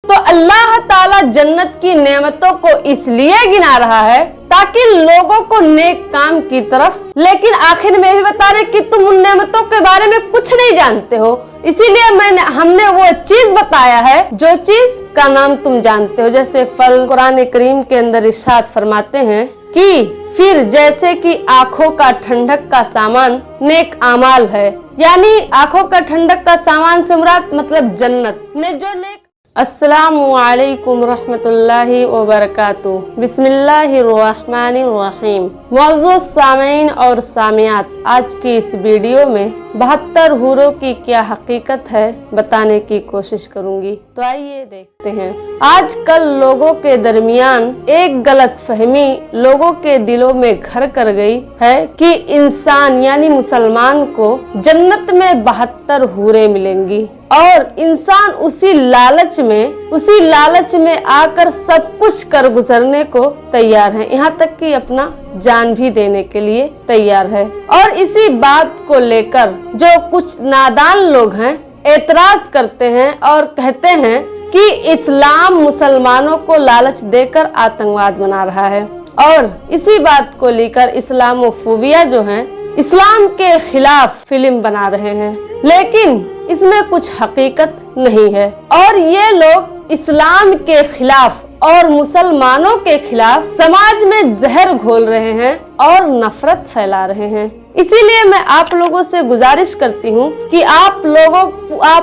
तो अल्लाह ताला जन्नत की नेमतों को इसलिए गिना रहा है ताकि लोगों को नेक काम की तरफ, लेकिन आखिर में भी बता रहे कि तुम उन नेमतों के बारे में कुछ नहीं जानते हो, इसीलिए हमने वो चीज बताया है जो चीज का नाम तुम जानते हो। जैसे फल कुरान करीम के अंदर इरशाद फरमाते हैं कि फिर जैसे कि आंखों का ठंडक का सामान नेक अमाल है, यानी आंखों का ठंडक का सामान से मुराद मतलब जन्नत ने जो नेक। अस्सलामु अलैकुम रहमतुल्लाहि व बरकातुहू। बिस्मिल्लाहिर्रहमानिर्रहीम। मुअज़्ज़ज़ सामीन और सामियात, आज की इस वीडियो में 72 हूरों की क्या हकीकत है बताने की कोशिश करूंगी। तो आइए देखते हैं। आजकल लोगों के दरमियान एक गलत फहमी लोगों के दिलों में घर कर गई है कि इंसान यानी मुसलमान को जन्नत में 72 हूरें मिलेंगी और इंसान उसी लालच में आकर सब कुछ कर गुजरने को तैयार है, यहाँ तक कि अपना जान भी देने के लिए तैयार है। और इसी बात को लेकर जो कुछ नादान लोग हैं एतराज करते हैं और कहते हैं कि इस्लाम मुसलमानों को लालच देकर आतंकवाद बना रहा है, और इसी बात को लेकर इस्लामोफोबिया जो है इस्लाम के खिलाफ फिल्म बना रहे हैं, लेकिन इसमें कुछ हकीकत नहीं है। और ये लोग इस्लाम के खिलाफ और मुसलमानों के खिलाफ समाज में जहर घोल रहे हैं और नफरत फैला रहे हैं। इसीलिए मैं आप लोगों से गुजारिश करती हूँ कि आप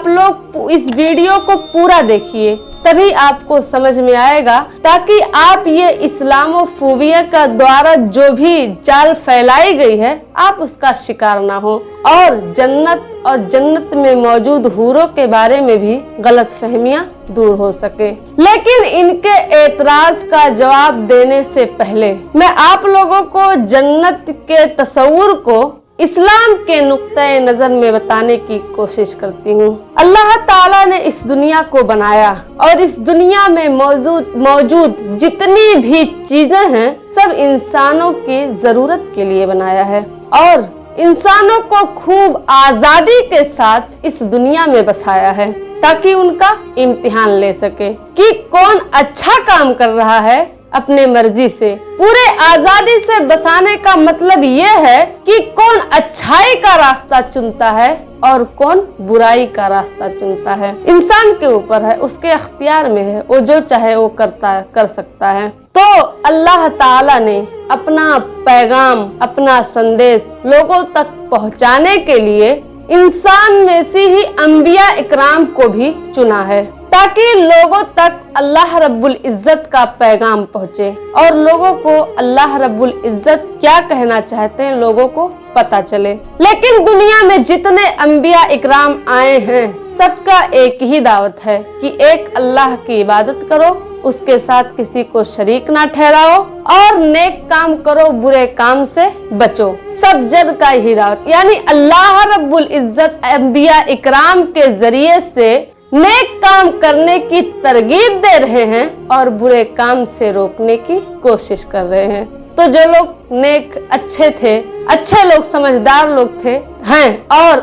लोग इस वीडियो को पूरा देखिए, तभी आपको समझ में आएगा, ताकि आप ये इस्लामोफोबिया का द्वारा जो भी जाल फैलाई गई है आप उसका शिकार ना हो और जन्नत में मौजूद हूरों के बारे में भी गलत फहमियां दूर हो सके। लेकिन इनके एतराज का जवाब देने से पहले मैं आप लोगों को जन्नत के तस्वुर को इस्लाम के नुक्ते नजर में बताने की कोशिश करती हूँ। अल्लाह ताला ने इस दुनिया को बनाया और इस दुनिया में मौजूद जितनी भी चीजें हैं सब इंसानों की जरूरत के लिए बनाया है और इंसानों को खूब आजादी के साथ इस दुनिया में बसाया है ताकि उनका इम्तिहान ले सके कि कौन अच्छा काम कर रहा है अपने मर्जी से। पूरे आजादी से बसाने का मतलब ये है कि कौन अच्छाई का रास्ता चुनता है और कौन बुराई का रास्ता चुनता है। इंसान के ऊपर है, उसके अख्तियार में है, वो जो चाहे वो कर सकता है। तो अल्लाह ताला ने अपना पैगाम, अपना संदेश लोगों तक पहुंचाने के लिए इंसान में से ही अंबिया इकराम को भी चुना है ताकि लोगों तक अल्लाह रब्बुल इज्जत का पैगाम पहुँचे और लोगों को अल्लाह रब्बुल इज्जत क्या कहना चाहते हैं लोगों को पता चले। लेकिन दुनिया में जितने अंबिया इकराम आए हैं सबका एक ही दावत है कि एक अल्लाह की इबादत करो, उसके साथ किसी को शरीक ना ठहराओ और नेक काम करो, बुरे काम से बचो। सब जन का ही दावत, यानी अल्लाह रब्बुल इज्जत अंबिया इकराम के जरिए से नेक काम करने की तरगीब दे रहे हैं और बुरे काम से रोकने की कोशिश कर रहे हैं। तो जो लोग नेक अच्छे थे, अच्छे लोग समझदार लोग थे हैं और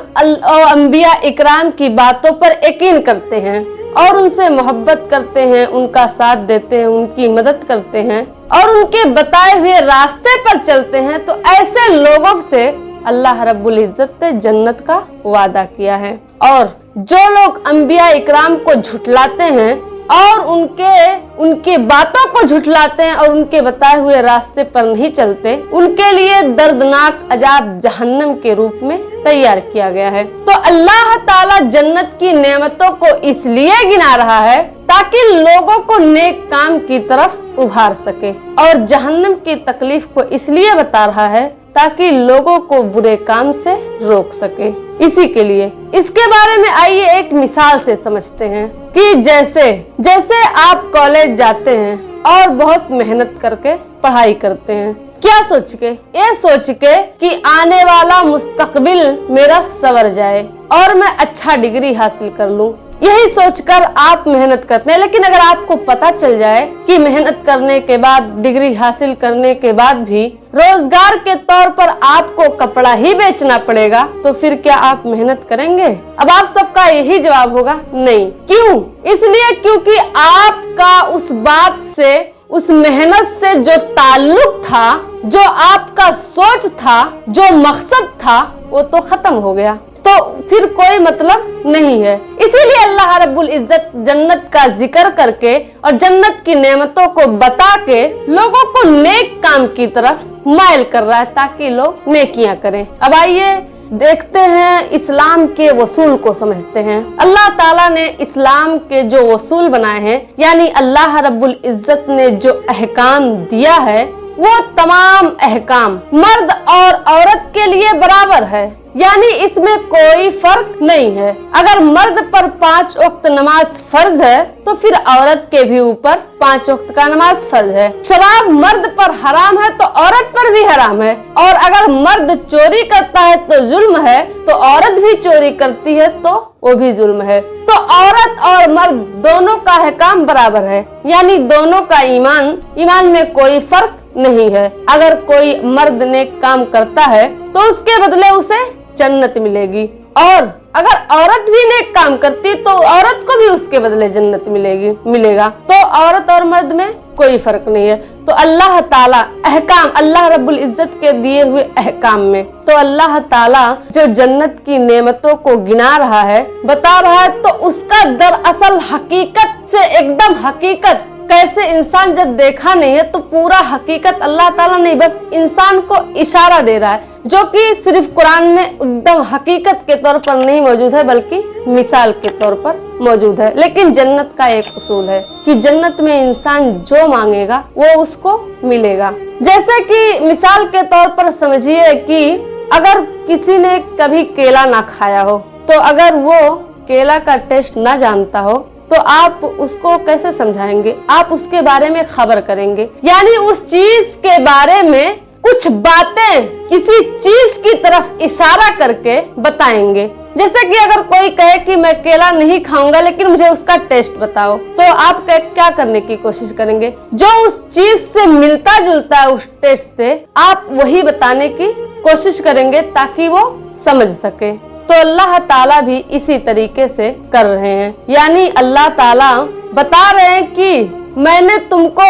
अंबिया इकराम की बातों पर यकीन करते हैं और उनसे मोहब्बत करते हैं, उनका साथ देते हैं, उनकी मदद करते हैं और उनके बताए हुए रास्ते पर चलते हैं, तो ऐसे लोगों से अल्लाह रब्बुल इज्जत ने जन्नत का वादा किया है। और जो लोग अंबिया इकराम को झुठलाते हैं और उनके बातों को झुठलाते हैं और उनके बताए हुए रास्ते पर नहीं चलते, उनके लिए दर्दनाक अजाब जहन्नम के रूप में तैयार किया गया है। तो अल्लाह ताला जन्नत की नेमतों को इसलिए गिना रहा है ताकि लोगों को नेक काम की तरफ उभार सके और जहन्नम की तकलीफ को इसलिए बता रहा है ताकि लोगों को बुरे काम से रोक सके। इसी के लिए इसके बारे में आइए एक मिसाल से समझते हैं कि जैसे आप कॉलेज जाते हैं और बहुत मेहनत करके पढ़ाई करते हैं, क्या सोच के? ये सोच के कि आने वाला मुस्तकबिल मेरा संवर जाए और मैं अच्छा डिग्री हासिल कर लूं, यही सोचकर आप मेहनत करते हैं। लेकिन अगर आपको पता चल जाए कि मेहनत करने के बाद, डिग्री हासिल करने के बाद भी रोजगार के तौर पर आपको कपड़ा ही बेचना पड़ेगा, तो फिर क्या आप मेहनत करेंगे? अब आप सबका यही जवाब होगा नहीं। क्यों? इसलिए क्योंकि आपका उस बात से, उस मेहनत से जो ताल्लुक था, जो आपका सोच था, जो मकसद था, वो तो खत्म हो गया, तो फिर कोई मतलब नहीं है। इसीलिए अल्लाह रब्बुल इज्जत जन्नत का जिक्र करके और जन्नत की नेमतों को बता के लोगों को नेक काम की तरफ माइल कर रहा है, ताकि लोग नेकियां करें। अब आइए देखते हैं, इस्लाम के वसूल को समझते हैं। अल्लाह ताला ने इस्लाम के जो वसूल बनाए हैं, यानी अल्लाह रब्बुल इज्जत ने जो अहकाम दिया है, वो तमाम अहकाम मर्द और औरत के लिए बराबर है, यानी इसमें कोई फर्क नहीं है। अगर मर्द पर 5 वक्त नमाज फर्ज है, तो फिर औरत के भी ऊपर 5 वक्त का नमाज फर्ज है। शराब मर्द पर हराम है, तो औरत पर भी हराम है। और अगर मर्द चोरी करता है तो जुल्म है, तो औरत भी चोरी करती है तो वो भी जुल्म है। तो औरत और मर्द दोनों का अहकाम बराबर है, यानी दोनों का ईमान में कोई फर्क नहीं है। अगर कोई मर्द ने काम करता है तो उसके बदले उसे जन्नत मिलेगी, और अगर औरत भी नेक काम करती तो औरत को भी उसके बदले जन्नत मिलेगा। तो औरत और मर्द में कोई फर्क नहीं है। तो अल्लाह ताला अहकाम, अल्लाह रब्बुल इज्जत के दिए हुए अहकाम में, तो अल्लाह ताला जो जन्नत की नेमतों को गिना रहा है, बता रहा है, तो उसका दरअसल हकीकत से एकदम हकीकत, कैसे इंसान जब देखा नहीं है तो पूरा हकीकत अल्लाह ताला नहीं, बस इंसान को इशारा दे रहा है, जो कि सिर्फ कुरान में एकदम हकीकत के तौर पर नहीं मौजूद है, बल्कि मिसाल के तौर पर मौजूद है। लेकिन जन्नत का एक उसूल है कि जन्नत में इंसान जो मांगेगा वो उसको मिलेगा। जैसे कि मिसाल के तौर पर समझिए कि अगर किसी ने कभी केला ना खाया हो, तो अगर वो केला का टेस्ट ना जानता हो, तो आप उसको कैसे समझाएंगे? आप उसके बारे में खबर करेंगे, यानी उस चीज के बारे में कुछ बातें किसी चीज की तरफ इशारा करके बताएंगे। जैसे कि अगर कोई कहे कि मैं केला नहीं खाऊंगा लेकिन मुझे उसका टेस्ट बताओ, तो आप क्या करने की कोशिश करेंगे? जो उस चीज से मिलता जुलता है उस टेस्ट से, आप वही बताने की कोशिश करेंगे ताकि वो समझ सके। तो अल्लाह ताला भी इसी तरीके से कर रहे हैं, यानी अल्लाह ताला बता रहे हैं कि मैंने तुमको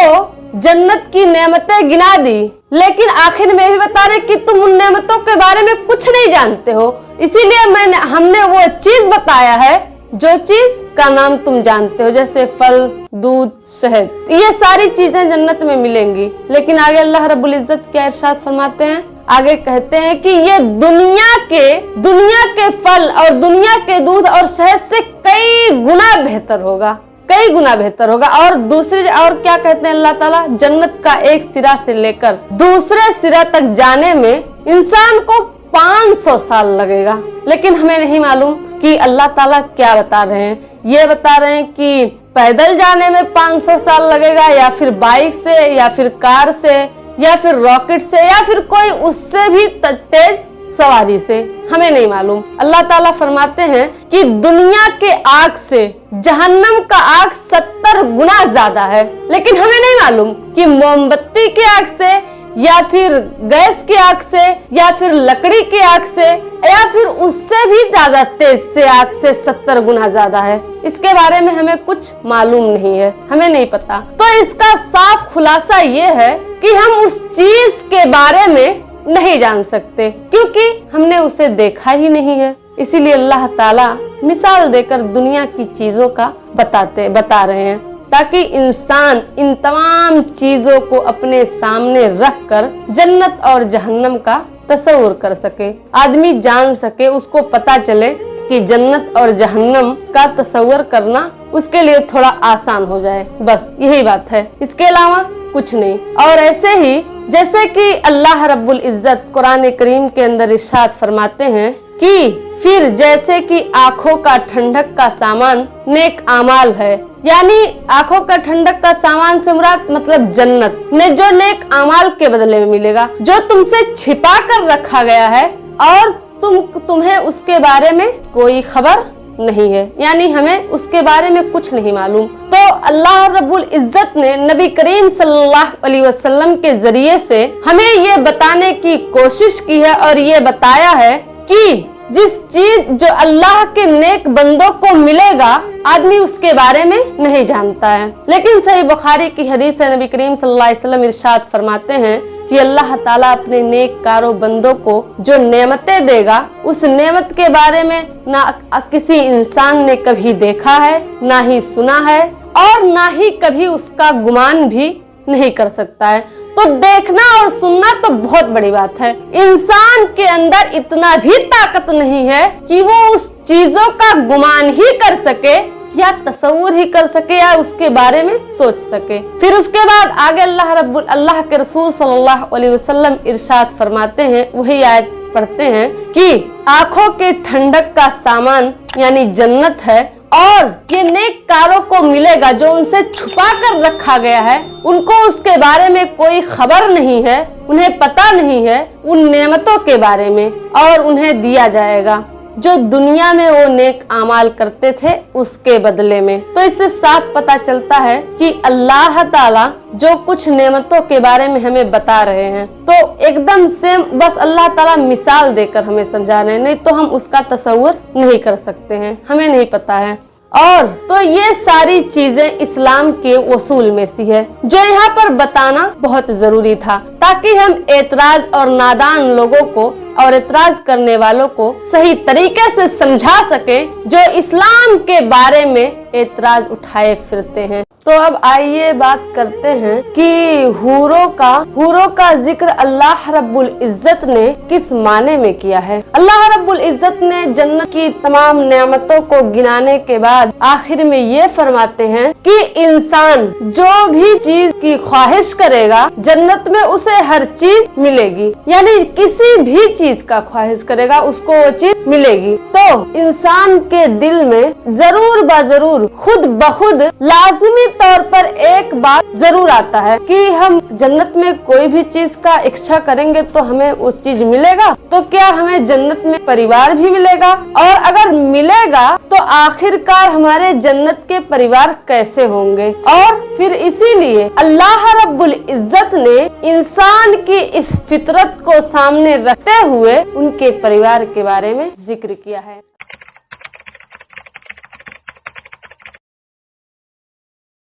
जन्नत की नेमतें गिना दी, लेकिन आखिर में भी बता रहे कि तुम उन नेमतों के बारे में कुछ नहीं जानते हो, इसीलिए हमने वो चीज बताया है जो चीज का नाम तुम जानते हो, जैसे फल, दूध, शहद, ये सारी चीजें जन्नत में मिलेंगी। लेकिन आगे अल्लाह रब्बुल इज्जत क्या इरशाद फरमाते हैं? आगे कहते हैं कि ये दुनिया के फल और दुनिया के दूध और शहद से कई गुना बेहतर होगा, कई गुना बेहतर होगा। और क्या कहते हैं अल्लाह ताला? जन्नत का एक सिरा से लेकर दूसरे सिरा तक जाने में इंसान को 500 साल लगेगा। लेकिन हमें नहीं मालूम कि अल्लाह ताला क्या बता रहे हैं। ये बता रहे हैं कि पैदल जाने में 500 साल लगेगा, या फिर बाइक से, या फिर कार से, या फिर रॉकेट से, या फिर कोई उससे भी तेज सवारी से, हमें नहीं मालूम। अल्लाह ताला फरमाते हैं कि दुनिया के आग से जहन्नम का आग 70 गुना ज्यादा है। लेकिन हमें नहीं मालूम कि मोमबत्ती के आग से, या फिर गैस की आग से, या फिर लकड़ी की आग से, या फिर उससे भी ज्यादा तेज से आग से 70 गुना ज्यादा है। इसके बारे में हमें कुछ मालूम नहीं है, हमें नहीं पता। तो इसका साफ खुलासा ये है कि हम उस चीज के बारे में नहीं जान सकते, क्योंकि हमने उसे देखा ही नहीं है। इसीलिए अल्लाह ताला मिसाल देकर दुनिया की चीजों का बता रहे हैं, ताकि इंसान इन तमाम चीजों को अपने सामने रखकर जन्नत और जहन्नम का तस्वुर कर सके, आदमी जान सके, उसको पता चले कि जन्नत और जहन्नम का तस्वुर करना उसके लिए थोड़ा आसान हो जाए। बस यही बात है, इसके अलावा कुछ नहीं। और ऐसे ही जैसे कि अल्लाह रब्बुल इज्जत कुरान करीम के अंदर इरशाद फरमाते हैं कि फिर जैसे कि आँखों का ठंडक का सामान नेक आमाल है, यानी आँखों का ठंडक का सामान से मुराद मतलब जन्नत ने जो नेक आमाल के बदले में मिलेगा, जो तुमसे छिपा कर रखा गया है और तुम्हें उसके बारे में कोई खबर नहीं है, यानी हमें उसके बारे में कुछ नहीं मालूम। तो अल्लाह रब्बुल इज्जत ने नबी करीम सल्लल्लाहु अलैहि वसल्लम के जरिए से हमें ये बताने की कोशिश की है और ये बताया है कि जिस चीज जो अल्लाह के नेक बंदों को मिलेगा आदमी उसके बारे में नहीं जानता है। लेकिन सही बुखारी की हदीस है, नबी करीम सल्लल्लाहु अलैहि वसल्लम इरशाद फरमाते हैं कि अल्लाह ताला अपने नेककारों बंदों को जो नेमतें देगा उस नेमत के बारे में ना किसी इंसान ने कभी देखा है, ना ही सुना है और ना ही कभी उसका गुमान भी नहीं कर सकता है। तो देखना और सुनना तो बहुत बड़ी बात है। इंसान के अंदर इतना भी ताकत नहीं है कि वो उस चीजों का गुमान ही कर सके या तसव्वुर ही कर सके या उसके बारे में सोच सके। फिर उसके बाद आगे अल्लाह के रसूल सल्लल्लाहु अलैहि वसल्लम इरशाद फरमाते हैं, वही आयत पढ़ते हैं कि आंखों के ठंडक का सामान यानी जन्नत है और ये नेककारों को मिलेगा जो उनसे छुपा कर रखा गया है, उनको उसके बारे में कोई खबर नहीं है, उन्हें पता नहीं है उन नेमतों के बारे में और उन्हें दिया जाएगा जो दुनिया में वो नेक आमाल करते थे उसके बदले में। तो इससे साफ पता चलता है कि अल्लाह ताला जो कुछ नेमतों के बारे में हमें बता रहे हैं तो एकदम से बस अल्लाह ताला मिसाल देकर हमें समझा रहे हैं, नहीं तो हम उसका तसव्वुर नहीं कर सकते हैं, हमें नहीं पता है। और तो ये सारी चीजें इस्लाम के उसूल में से है जो यहाँ पर बताना बहुत जरूरी था ताकि हम एतराज और नादान लोगों को और एतराज करने वालों को सही तरीके से समझा सके जो इस्लाम के बारे में एतराज उठाए फिरते हैं। तो अब आइए बात करते हैं कि हूरों का जिक्र अल्लाह रब्बुल इज्जत ने किस माने में किया है। अल्लाह रब्बुल इज्जत ने जन्नत की तमाम नेमतों को गिनाने के बाद आखिर में ये फरमाते हैं कि इंसान जो भी चीज की ख्वाहिश करेगा जन्नत में उसे हर चीज मिलेगी, यानी किसी भी चीज का ख्वाहिश करेगा उसको वो चीज मिलेगी। तो इंसान के दिल में जरूर बजरूर खुद बखुद लाजमी तौर पर एक बात जरूर आता है कि हम जन्नत में कोई भी चीज का इच्छा करेंगे तो हमें उस चीज मिलेगा, तो क्या हमें जन्नत में परिवार भी मिलेगा, और अगर मिलेगा तो आखिरकार हमारे जन्नत के परिवार कैसे होंगे। और फिर इसीलिए अल्लाह रब्बुल इज्जत ने इंसान की इस फितरत को सामने रखते हुए उनके परिवार के बारे में जिक्र किया है।